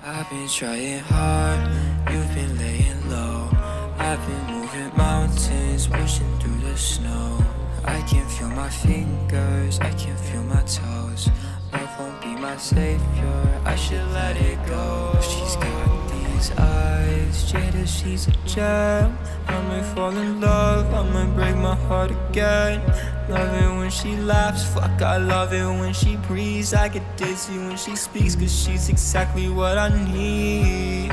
I've been trying hard, you've been laying low. I've been moving mountains, pushing through the snow. I can feel my fingers, I can feel my toes. Love won't be my savior, I should let it go. She's got these eyes, Jada, she's a gem. I might fall in love, I might break my heart again. Love it when she laughs, fuck, I love it when she breathes. I get dizzy when she speaks, cause she's exactly what I need.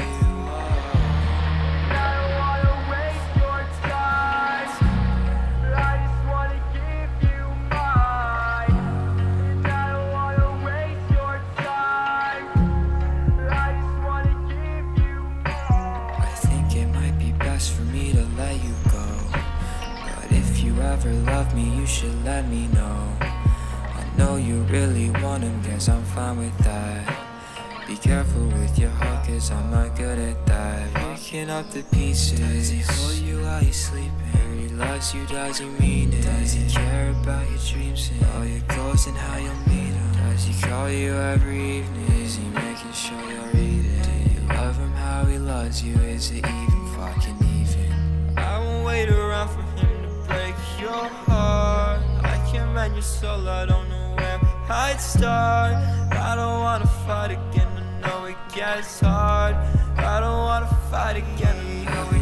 For me to let you go, but if you ever love me, you should let me know. I know you really want him, guess I'm fine with that. Be careful with your heart, cause I'm not good at that. Picking up the pieces. Does he hold you while you're sleeping? He loves you, does he mean it? Does he care about your dreams and all your goals and how you'll meet him? Does he call you every evening? Is he making sure you're eating? Do you love him how he loves you? Is it even fucking even? I won't wait around for him to break your heart. I can't mend your soul, I don't know where I'd start. I don't wanna fight again, I know it gets hard. I don't wanna fight again, I know it